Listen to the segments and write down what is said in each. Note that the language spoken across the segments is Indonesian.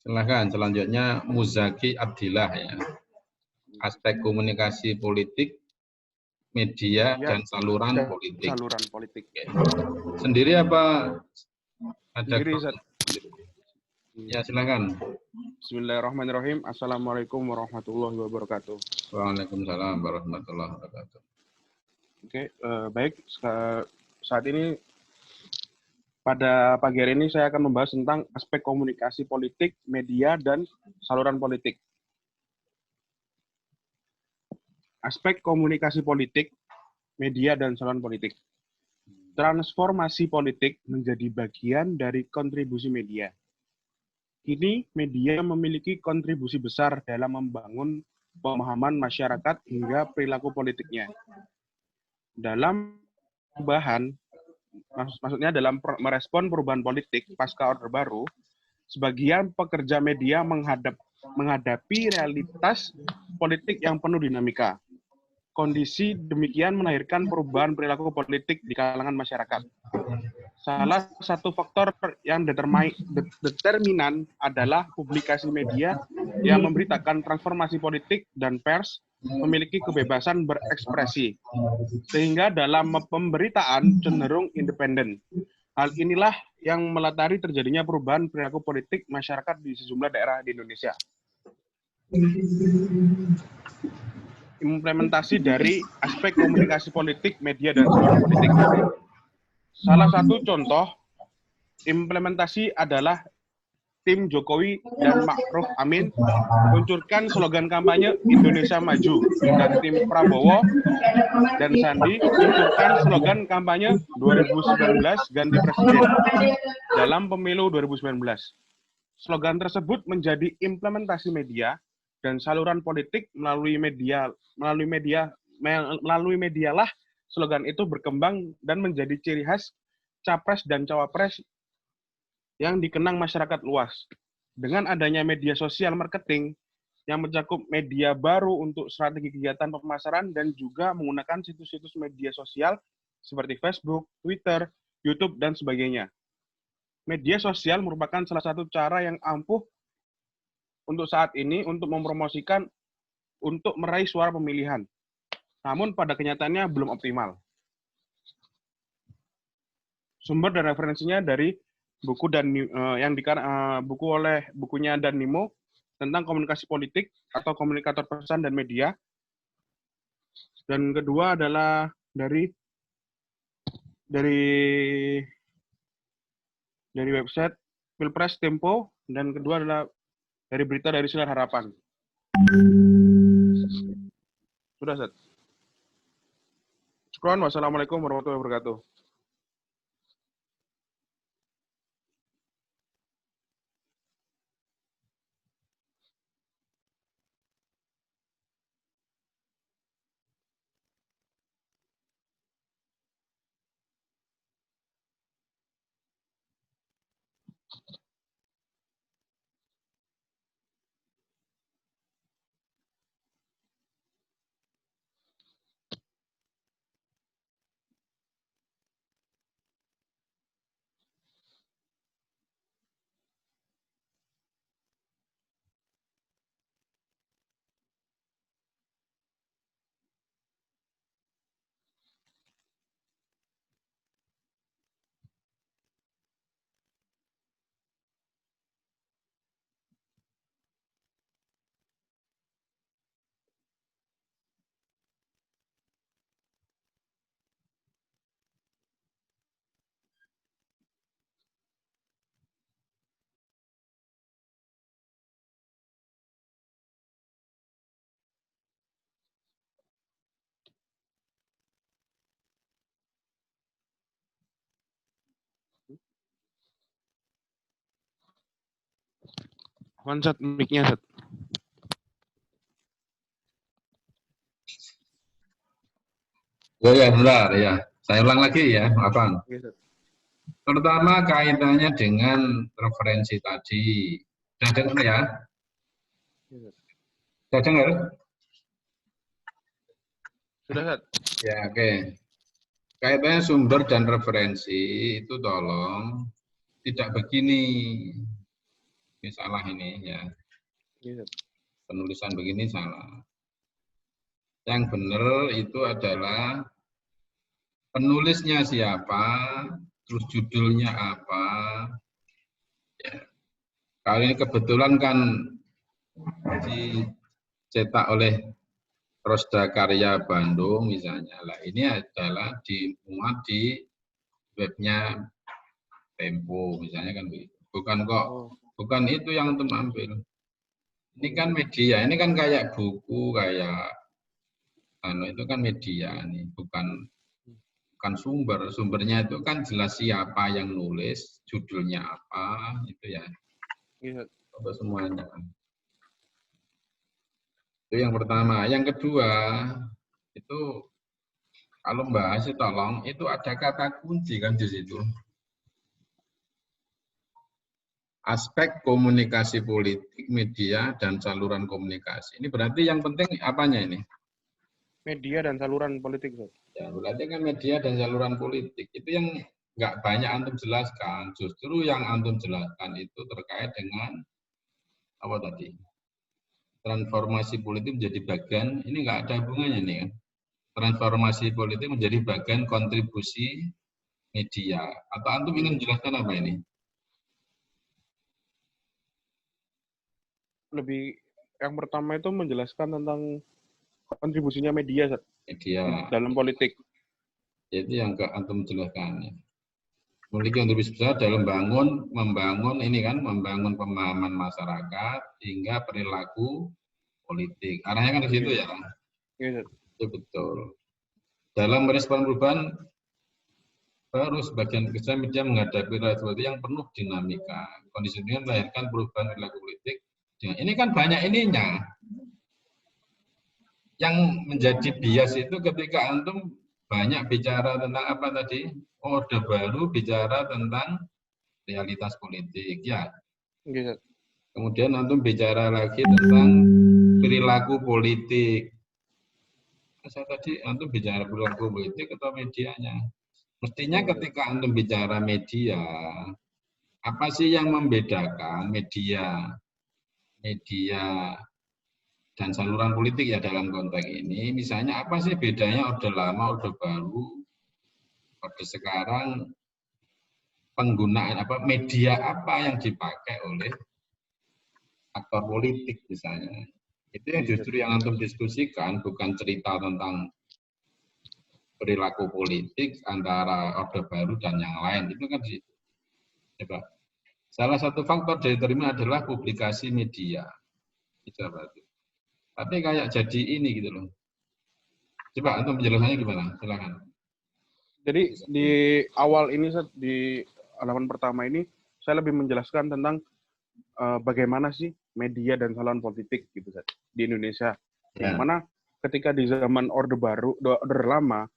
Silakan selanjutnya Muzaki Abdillah ya. Aspek komunikasi politik, media dan saluran politik. Saluran politik. Oke. Sendiri apa ada? Sendiri, Ustaz. Ya, silakan. Bismillahirrahmanirrahim. Assalamualaikum warahmatullahi wabarakatuh. Waalaikumsalam warahmatullahi wabarakatuh. Oke, baik. Saat ini pada pagi hari ini saya akan membahas tentang aspek komunikasi politik, media, dan saluran politik. Aspek komunikasi politik, media, dan saluran politik. Transformasi politik menjadi bagian dari kontribusi media. Kini, media memiliki kontribusi besar dalam membangun pemahaman masyarakat hingga perilaku politiknya. Dalam perubahan, maksudnya dalam merespon perubahan politik pasca Orde Baru, sebagian pekerja media menghadapi realitas politik yang penuh dinamika. Kondisi demikian melahirkan perubahan perilaku politik di kalangan masyarakat. Salah satu faktor yang determinan adalah publikasi media yang memberitakan transformasi politik dan pers memiliki kebebasan berekspresi, sehingga dalam pemberitaan cenderung independen. Hal inilah yang melatari terjadinya perubahan perilaku politik masyarakat di sejumlah daerah di Indonesia. Implementasi dari aspek komunikasi politik, media, dan saluran politik. Salah satu contoh implementasi adalah tim Jokowi dan Ma'ruf Amin meluncurkan slogan kampanye Indonesia Maju, dan tim Prabowo dan Sandi meluncurkan slogan kampanye 2019 ganti presiden dalam pemilu 2019. Slogan tersebut menjadi implementasi media dan saluran politik melalui medialah slogan itu berkembang dan menjadi ciri khas capres dan cawapres yang dikenang masyarakat luas. Dengan adanya media sosial marketing yang mencakup media baru untuk strategi kegiatan pemasaran dan juga menggunakan situs-situs media sosial seperti Facebook, Twitter, YouTube, dan sebagainya. Media sosial merupakan salah satu cara yang ampuh untuk saat ini untuk mempromosikan untuk meraih suara pemilihan. Namun pada kenyataannya belum optimal. Sumber dan referensinya dari buku bukunya Dan Nimo tentang komunikasi politik atau komunikator pesan dan media. Dan kedua adalah dari website Pilpres Tempo, dan kedua adalah dari berita dari Sinar Harapan. Sudah, Ustaz. Syukran, wassalamualaikum warahmatullahi wabarakatuh. One-shot mic-nya, Ustaz. Ya, benar ya. Saya ulang lagi ya, Abang. Yes, Pertama kaitannya dengan referensi tadi. Sudah dengar ya? Sudah dengar? Sudah, Ustaz. Ya, oke. Kaitannya sumber dan referensi itu tolong tidak begini. Ini salah ini ya. Iya. Penulisan begini salah. Yang benar itu adalah penulisnya siapa, terus judulnya apa. Ya. Kali ini kebetulan kan dicetak oleh Rosda Karya Bandung misalnya. Lah ini adalah dimuat di webnya Tempo misalnya kan begitu. Bukan kok, bukan itu yang untuk ambil. Ini kan media, ini kan kayak buku, kayak itu kan media nih, bukan sumber. Sumbernya itu kan jelas siapa yang nulis, judulnya apa, itu ya. Iya. Untuk semuanya. Itu yang pertama. Yang kedua, itu kalau membahas tolong, itu ada kata kunci kan di situ. Aspek komunikasi politik, media, dan saluran komunikasi. Ini berarti yang penting apanya ini? Media dan saluran politik, Ustaz. Ya, berarti kan media dan saluran politik. Itu yang nggak banyak antum jelaskan. Justru yang antum jelaskan itu terkait dengan apa tadi? Transformasi politik menjadi bagian, ini nggak ada hubungannya nih kan. Transformasi politik menjadi bagian kontribusi media. Atau antum ingin menjelaskan apa ini? Lebih yang pertama itu menjelaskan tentang kontribusinya media, Ustaz, Media. dalam politik. Jadi yang ke antum jelaskan. Memiliki kontribusi besar dalam membangun ini kan, membangun pemahaman masyarakat hingga perilaku politik. Arahnya kan ke situ ya. Iya, Itu betul. Dalam merespon perubahan baru sebagian besar media menghadapi realita yang penuh dinamika. Kondisi ini melahirkan perubahan perilaku politik. Ini kan banyak ininya. Yang menjadi bias itu ketika antum banyak bicara tentang apa tadi? Orde baru bicara tentang realitas politik ya. iya. Kemudian antum bicara lagi tentang perilaku politik. Saya tadi antum bicara perilaku politik atau medianya. Mestinya ketika antum bicara media, apa sih yang membedakan media dan saluran politik ya dalam konteks ini? Misalnya apa sih bedanya orde lama, orde baru, orde sekarang, penggunaan apa media apa yang dipakai oleh aktor politik misalnya. Itu yang justru yang antum diskusikan, bukan cerita tentang perilaku politik antara orde baru dan yang lain. Itu kan di situ. Coba. Salah satu faktor dari terima adalah publikasi media. Coba. Tapi kayak jadi ini gitu loh. Coba antum penjelasannya gimana? Silakan. Jadi di awal ini, Ustaz, di halaman pertama ini saya lebih menjelaskan tentang bagaimana sih media dan saluran politik gitu, Ustaz, di Indonesia. Ya. Yang mana ketika di zaman Orde Baru, Orde Lama,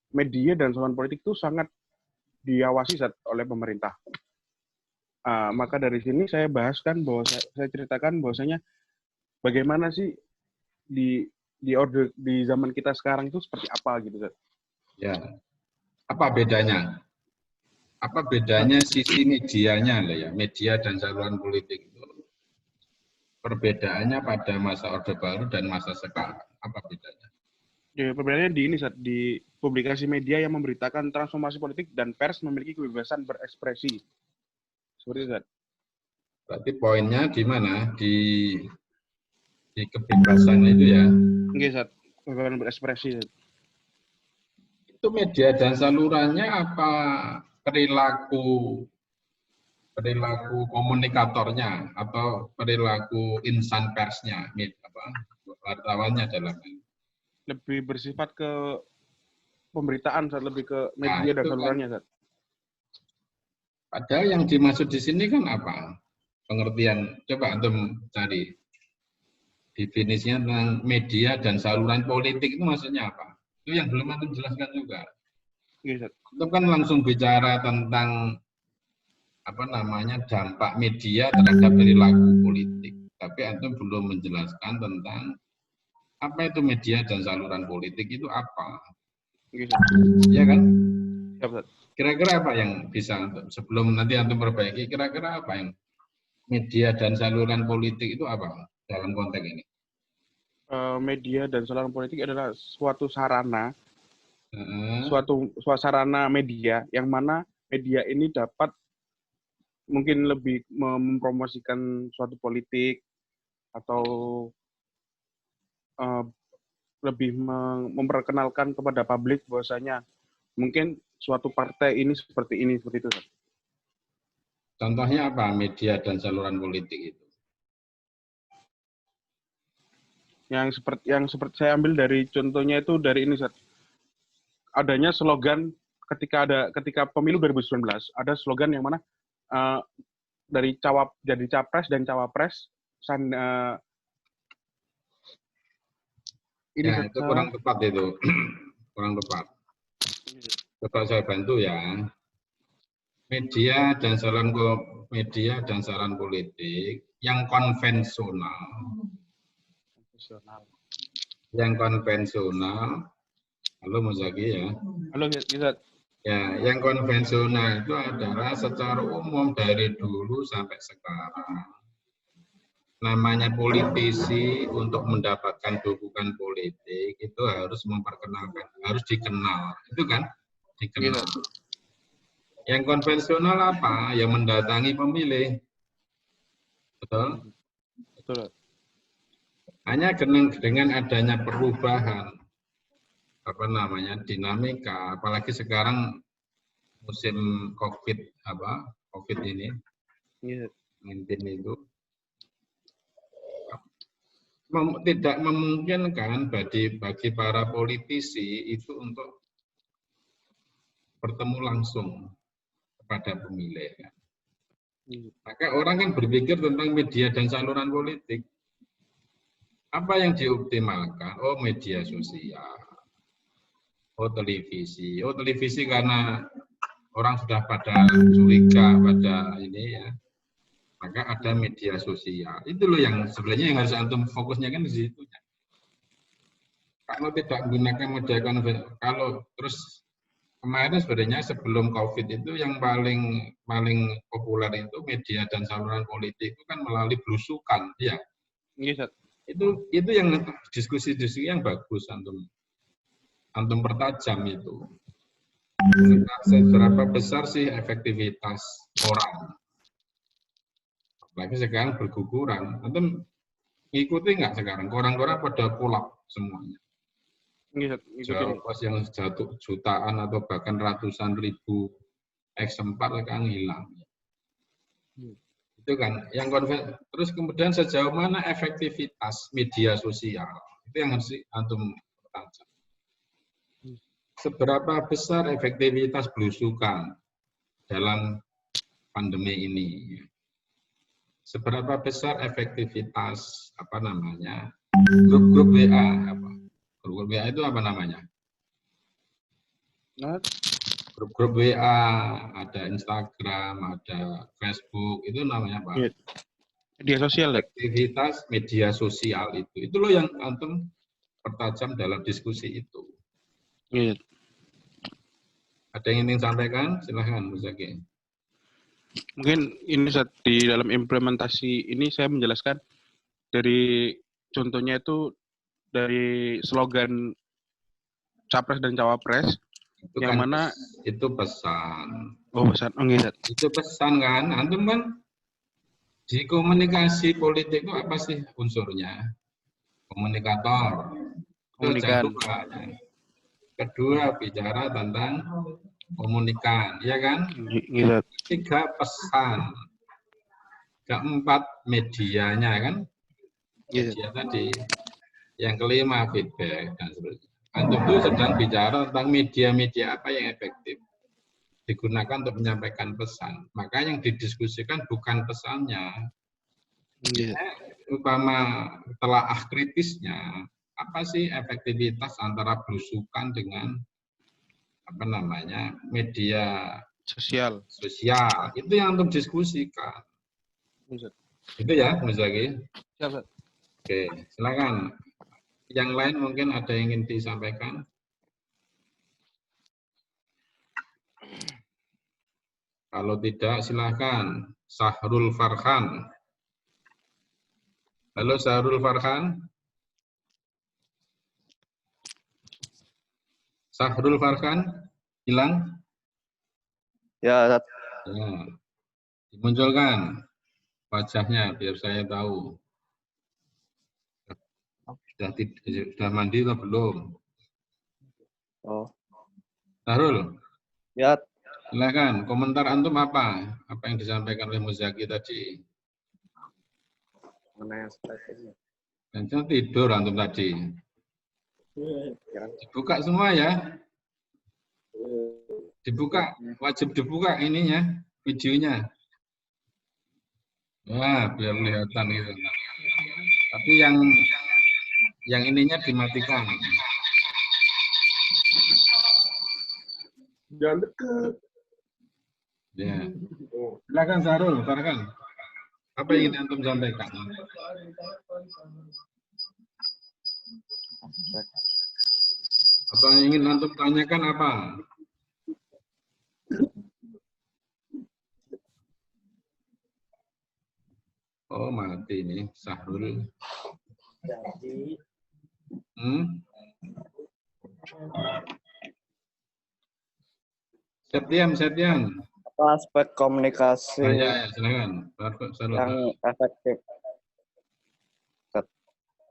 media dan saluran politik itu sangat diawasi, Ustaz, oleh pemerintah. Maka dari sini saya bahaskan bahwa saya ceritakan bahwasanya bagaimana sih di zaman kita sekarang itu seperti apa gitu, Ustaz. Ya. Apa bedanya? Apa bedanya sisi medianya ya, media dan saluran politik itu? Perbedaannya pada masa Orde Baru dan masa sekarang, apa bedanya? Ya, perbedaannya di ini, Ustaz, di publikasi media yang memberitakan transformasi politik dan pers memiliki kebebasan berekspresi. Seperti itu, Ustaz. Berarti poinnya di mana? Di kebebasan itu ya. Oke, Ustaz. Kebebasan berekspresi, Ustaz. Itu media dan salurannya apa perilaku komunikatornya atau perilaku insan persnya, wartawannya dalam ini. Lebih bersifat ke pemberitaan, Ustaz, lebih ke media dan salurannya, Ustaz. Padahal yang dimaksud di sini kan apa? Pengertian, coba antum cari definisinya tentang media dan saluran politik itu maksudnya apa? Itu yang belum antum jelaskan juga. Iya, Ustaz. Antum kan langsung bicara tentang dampak media terhadap perilaku politik. Tapi antum belum menjelaskan tentang apa itu media dan saluran politik itu apa. Iya, Ustaz. Ya kan? Ya, Ustaz. Kira-kira apa yang bisa sebelum nanti antum perbaiki, kira-kira apa yang media dan saluran politik itu apa dalam konteks ini? Media dan saluran politik adalah suatu sarana, Heeh. suatu sarana media yang mana media ini dapat mungkin lebih mempromosikan suatu politik atau eh, lebih memperkenalkan kepada publik bahwasanya mungkin suatu partai ini seperti itu. Contohnya apa media dan saluran politik itu? Yang seperti saya ambil dari contohnya itu dari ini, Sat. Adanya slogan ketika pemilu 2019 ada slogan yang mana dari jadi capres dan cawapres ini Ya, itu kurang tepat itu. Kurang tepat. Coba saya bantu ya. Media dan saluran politik yang konvensional. Yang konvensional. Halo Mas Zaki ya. Halo, Zat. Ya, yang konvensional itu adalah secara umum dari dulu sampai sekarang. Namanya politisi untuk mendapatkan dukungan politik itu harus memperkenalkan, harus dikenal. Itu kan dikenal. Yang konvensional apa? Yang mendatangi pemilih. Betul? Betul. Hanya dengan adanya perubahan dinamika, apalagi sekarang musim COVID ini, itu tidak memungkinkan bagi para politisi itu untuk bertemu langsung kepada pemilih. Maka orang kan berpikir tentang media dan saluran politik. Apa yang dioptimalkan? Oh, media sosial. Oh, televisi. Oh, televisi karena orang sudah pada curiga pada ini ya. Maka ada media sosial. Itu loh yang sebenarnya yang harus antum fokusnya kan di situ. Kalau tidak menggunakan media konvensional, kalau terus kemarin sebenarnya sebelum COVID itu yang paling populer itu media dan saluran politik itu kan melalui belusukan, ya. Itu yang diskusi-diskusi yang bagus antum pertajam itu. Seberapa besar sih efektivitas orang? Apalagi sekarang berguguran. Antum ngikuti nggak sekarang? Koran-koran pada kolap semuanya. Pos yang jatuh jutaan atau bahkan ratusan ribu eksemplar kan hilang. Itu kan yang terus kemudian sejauh mana efektivitas media sosial itu yang harus antum pertajam. Seberapa besar efektivitas belusukan dalam pandemi ini? Seberapa besar efektivitas grup-grup WA? Grup WA itu apa namanya? Grup-grup WA, ada Instagram, ada Facebook, itu namanya apa? Media sosial. Aktivitas media sosial itu loh yang antum pertajam dalam diskusi itu. Ada yang ingin sampaikan? Silahkan, Bu Zaki. Mungkin ini di dalam implementasi ini saya menjelaskan dari contohnya itu dari slogan capres dan cawapres itu yang kan mana itu pesan. Oh, pesan. Itu pesan kan, antum kan di komunikasi politik itu apa sih unsurnya? Komunikator. Itu jangan lupa. Kedua, bicara tentang komunikan, ya kan? Ketiga, pesan. Keempat, medianya kan? Media tadi. Yang kelima, feedback dan sebagainya. Antum itu sedang bicara tentang media-media apa yang efektif digunakan untuk menyampaikan pesan. Maka yang didiskusikan bukan pesannya. Umpama telaah kritisnya, apa sih efektivitas antara belusukan dengan media sosial itu yang untuk diskusikan. Itu ya, Mas Zaki. Oke, silakan. Yang lain mungkin ada yang ingin disampaikan. Kalau tidak, silakan. Sahrul Farhan. Halo Sahrul Farhan. Sahrul Farhan hilang? Ya, Ustaz. Ya. Dimunculkan wajahnya biar saya tahu. Sudah mandi atau belum? Oh, Sahrul, ya, silakan. Komentar antum apa? Apa yang disampaikan oleh Muzaki tadi? mengenai aspek ini. Jangan tidur antum tadi. Dibuka semua ya. Dibuka, wajib dibuka ininya, videonya. Wah, biar kelihatan itu. Tapi yang ininya dimatikan. Jangan deket. Ya. Silakan Sarul, silakan. Apa yang ingin antum sampaikan? Apa yang ingin antum tanyakan apa? Oh, mati nih Sahrul. Septian. Apa aspek komunikasi Ya, silakan. yang efektif?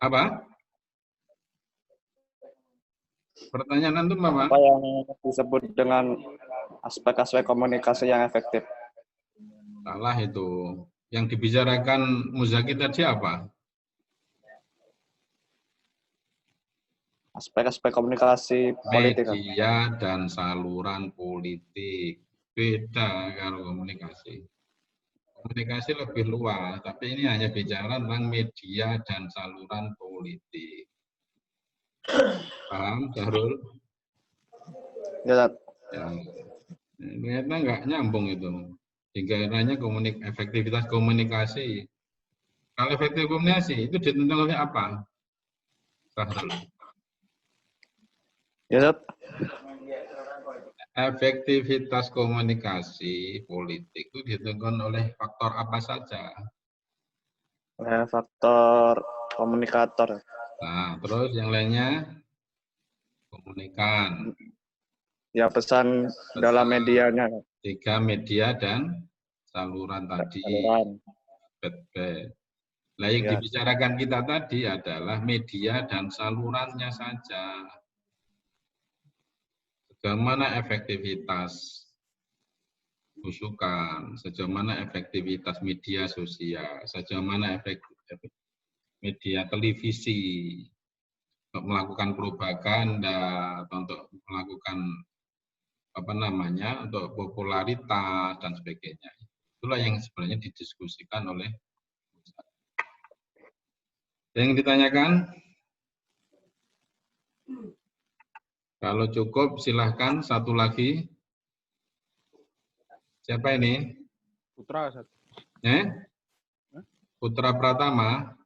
Apa? Pertanyaan antum apa? Apa yang disebut dengan aspek-aspek komunikasi yang efektif? Salah itu. Yang dibicarakan Muzaki tadi apa? Aspek-aspek komunikasi politik. Media dan saluran politik. Beda kalau komunikasi. Komunikasi lebih luas, tapi ini hanya bicara tentang media dan saluran politik. Paham, Sahrul? Ya, Ya. Ternyata nggak nyambung itu. Hingga akhirnya efektivitas komunikasi. Kalau efektif komunikasi itu ditentukan oleh apa? Sahrul. ya, Ustaz. Efektivitas komunikasi politik itu ditentukan oleh faktor apa saja? Faktor komunikator. Nah, terus yang lainnya komunikan. Ya, pesan dalam medianya. 3 media dan saluran tadi. Saluran. Nah, yang Ya. dibicarakan kita tadi adalah media dan salurannya saja. Sejauh mana efektivitas usukan, sejauh mana efektivitas media sosial, sejauh mana efektivitas media televisi untuk melakukan propaganda atau untuk melakukan untuk popularitas dan sebagainya. Itulah yang sebenarnya didiskusikan oleh yang ditanyakan. Kalau cukup silahkan satu lagi. Siapa ini? Putra, Ustaz. Putra Pratama.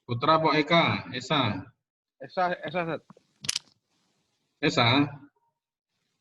Putra Eka? Esa? Esa, Ustaz. Esa?